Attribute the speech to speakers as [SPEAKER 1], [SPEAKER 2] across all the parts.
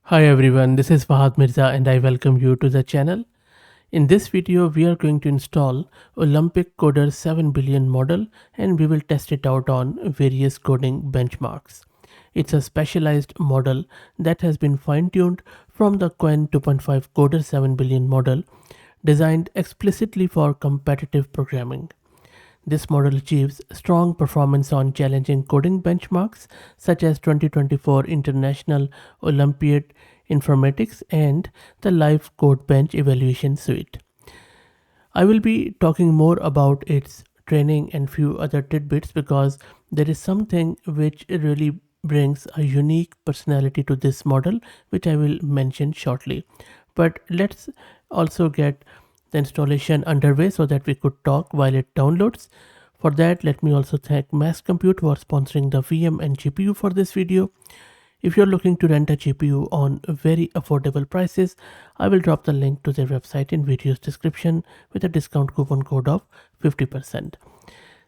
[SPEAKER 1] Hi everyone, this is Fahad Mirza and I welcome you to the channel. In this video, we are going to install OlympicCoder 7 billion model and we will test it out on various coding benchmarks. It's a specialized model that has been fine-tuned from the Quen 2.5 Coder 7 billion model designed explicitly for competitive programming. This model achieves strong performance on challenging coding benchmarks such as 2024 International Olympiad Informatics and the LiveCodeBench evaluation suite. I will be talking more about its training and few other tidbits because there is something which really brings a unique personality to this model, which I will mention shortly. But let's also get the installation underway so that we could talk while it downloads. For that, let me also thank Mass Compute for sponsoring the VM and GPU for this video. If you're looking to rent a GPU on very affordable prices, I will drop the link to their website in video's description with a discount coupon code of 50%.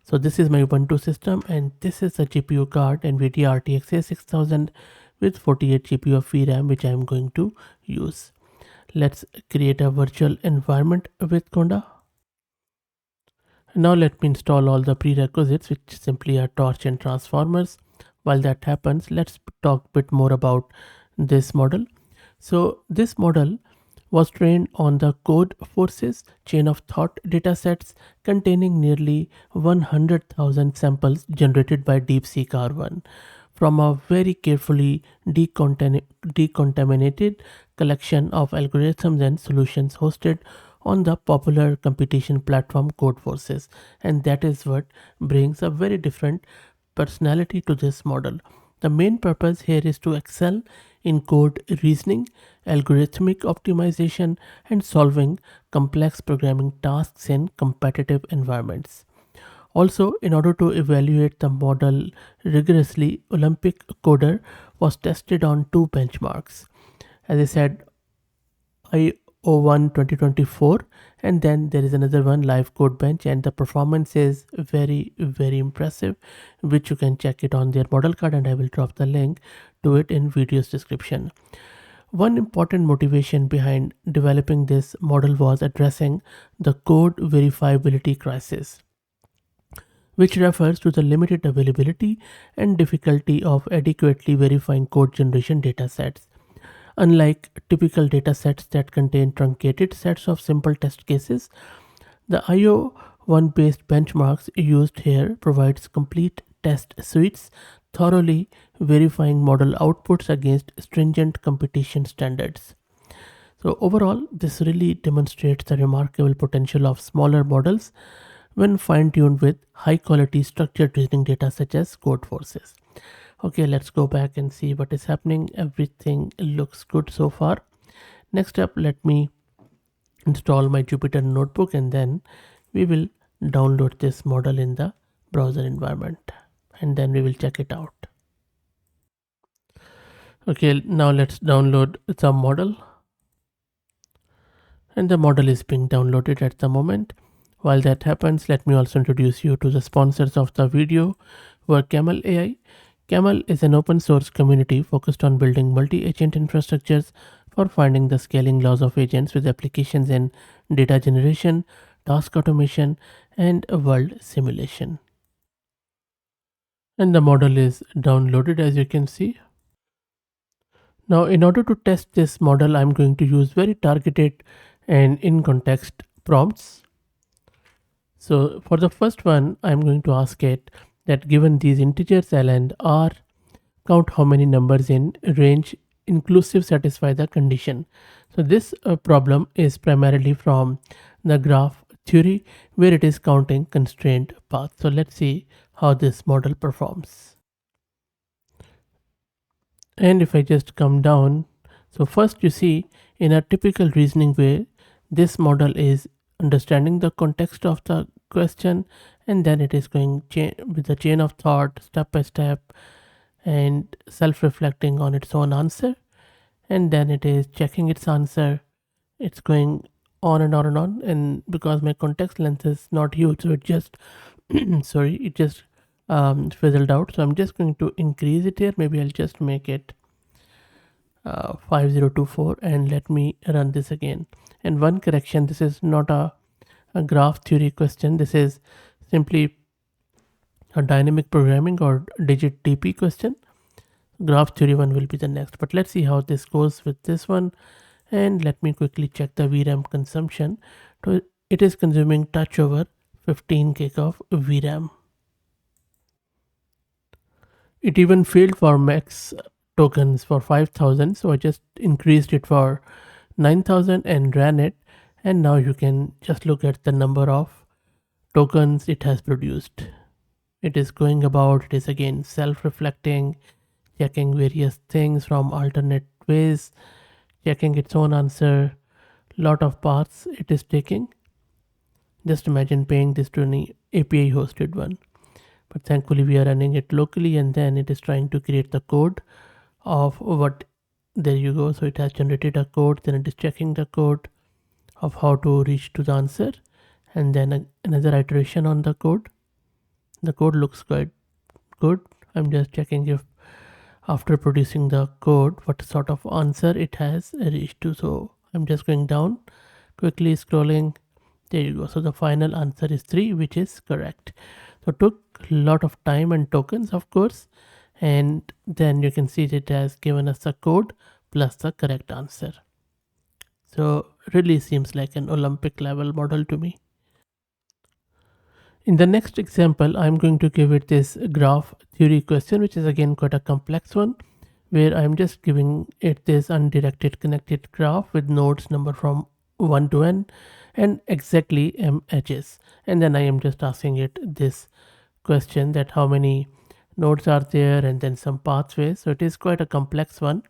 [SPEAKER 1] So this is my Ubuntu system and this is a GPU card NVIDIA RTX A6000 with 48 GB of VRAM which I am going to use. Let's create a virtual environment with Conda. Now let me install all the prerequisites which simply are torch and transformers. While that happens, let's talk a bit more about this model. So this model was trained on the code forces chain of thought datasets containing nearly 100,000 samples generated by DeepSeek R1 from a very carefully decontaminated collection of algorithms and solutions hosted on the popular computation platform Codeforces, and that is what brings a very different personality to this model. The main purpose here is to excel in code reasoning, algorithmic optimization, and solving complex programming tasks in competitive environments. Also, in order to evaluate the model rigorously, OlympicCoder was tested on two benchmarks. As I said, IO1 2024, and then there is another one, LiveCodeBench, and the performance is very impressive, which you can check it on their model card, and I will drop the link to it in video's description. One important motivation behind developing this model was addressing the code verifiability crisis, which refers to the limited availability and difficulty of adequately verifying code generation datasets. Unlike typical datasets that contain truncated sets of simple test cases, the IO1 based benchmarks used here provides complete test suites, thoroughly verifying model outputs against stringent computation standards. So overall, this really demonstrates the remarkable potential of smaller models when fine-tuned with high-quality structured reasoning data such as Codeforces. Okay, let's go back and see what is happening. Everything looks good so far. Next up, let me install my Jupyter notebook and then we will download this model in the browser environment and then we will check it out. Okay, now let's download the model. And the model is being downloaded at the moment. While that happens, let me also introduce you to the sponsors of the video who are Camel AI. Camel is an open source community focused on building multi-agent infrastructures for finding the scaling laws of agents with applications in data generation, task automation, and world simulation. And the model is downloaded as you can see. Now, in order to test this model, I'm going to use very targeted and in-context prompts. So for the first one, I'm going to ask it that given these integers L and R, count how many numbers in range inclusive satisfy the condition. So this problem is primarily from the graph theory where it is counting constraint paths. So let's see how this model performs. And if I just come down, so first you see in a typical reasoning way, this model is understanding the context of the question and then it is going with the chain of thought step by step and self-reflecting on its own answer, and then it is checking its answer. It's going on and on and on, and because my context length is not huge, so it just sorry, it just fizzled out. So I'm just going to increase it here. Maybe I'll just make it 5024, and let me run this again. And one correction, this is not a graph theory question, this is simply a dynamic programming or digit DP question. Graph theory one will be the next, but let's see how this goes with this one. And let me quickly check the VRAM consumption. So it is consuming touch over 15 gig of VRAM. It even failed for max tokens for 5000, so I just increased it for 9000 and ran it, and now you can just look at the number of tokens it has produced. It is going about, it is again self-reflecting, checking various things from alternate ways, checking its own answer, lot of paths it is taking. Just imagine paying this to an API hosted one. But thankfully we are running it locally, and then it is trying to create the code of what, there you go. So it has generated a code, then it is checking the code of how to reach to the answer, and then another iteration on the code. The code looks quite good. I'm just checking if after producing the code what sort of answer it has reached to. So I'm just going down, quickly scrolling. There you go. So the final answer is 3, which is correct. So it took a lot of time and tokens, of course, and then you can see it has given us the code plus the correct answer. So really seems like an Olympic level model to me. In the next example, I'm going to give it this graph theory question, which is again quite a complex one, where I'm just giving it this undirected connected graph with nodes number from 1 to n and exactly m edges. And then I am just asking it this question, that how many nodes are there, and then some pathways. So it is quite a complex one.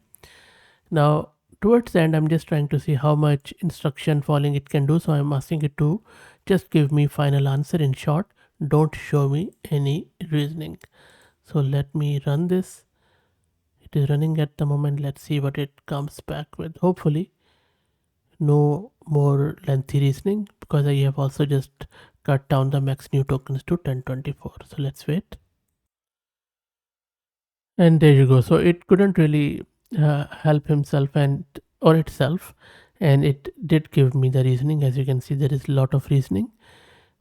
[SPEAKER 1] Now towards the end, I'm just trying to see how much instruction following it can do. So I'm asking it to just give me final answer in short, don't show me any reasoning. So let me run this. It is running at the moment. Let's see what it comes back with. Hopefully no more lengthy reasoning, because I have also just cut down the max new tokens to 1024. So let's wait. And there you go. So it couldn't really help himself or itself, and it did give me the reasoning. As you can see, there is a lot of reasoning,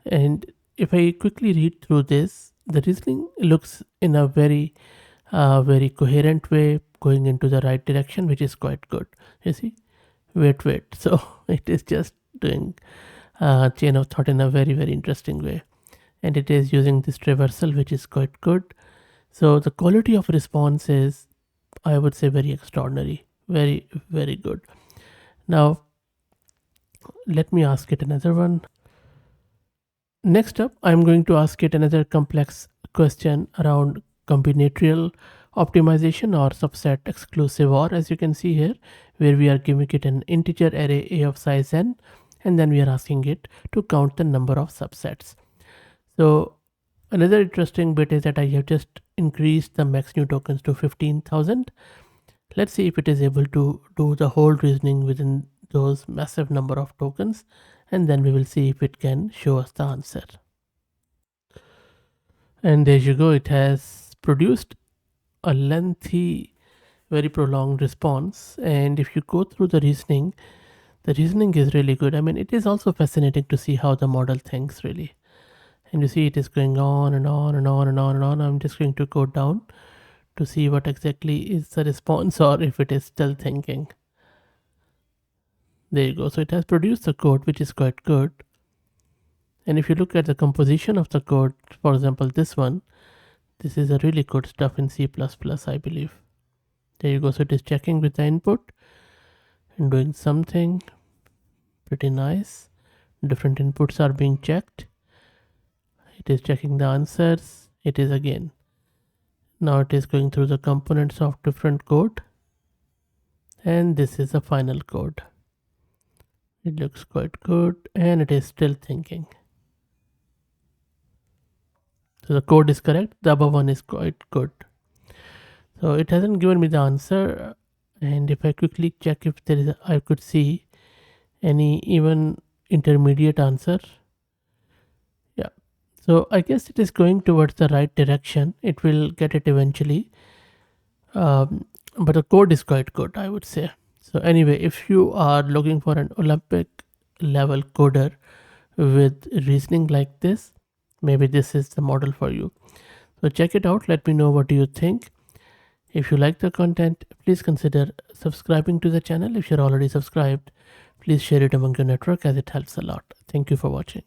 [SPEAKER 1] and if I quickly read through this, the reasoning looks in a very coherent way, going into the right direction, which is quite good. You see, wait. So it is just doing chain of thought in a very interesting way, and it is using this traversal, which is quite good. So the quality of response is, I would say, very extraordinary, very good. Now let me ask it another one. Next up, I'm going to ask it another complex question around combinatorial optimization or subset exclusive OR, as you can see here, where we are giving it an integer array A of size n, and then we are asking it to count the number of subsets. So another interesting bit is that I have just increased the max new tokens to 15,000. Let's see if it is able to do the whole reasoning within those massive number of tokens, and then we will see if it can show us the answer. And there you go. It has produced a lengthy, very prolonged response. And if you go through the reasoning is really good. I mean, it is also fascinating to see how the model thinks, really. And you see it is going on and on and on and on and on. I'm just going to go down to see what exactly is the response, or if it is still thinking. There you go. So it has produced the code, which is quite good. And if you look at the composition of the code, for example, this one, this is a really good stuff in C++, I believe. There you go. So it is checking with the input and doing something pretty nice. Different inputs are being checked. It is checking the answers. It is again. Now it is going through the components of different code. And this is the final code. It looks quite good, and it is still thinking. So the code is correct. The above one is quite good. So it hasn't given me the answer. And if I quickly check if there is, I could see any even intermediate answer. Yeah. So I guess it is going towards the right direction. It will get it eventually. but the code is quite good, I would say. So anyway, if you are looking for an Olympic level coder with reasoning like this, maybe this is the model for you. So check it out. Let me know what do you think. If you like the content, please consider subscribing to the channel. If you're already subscribed, please share it among your network as it helps a lot. Thank you for watching.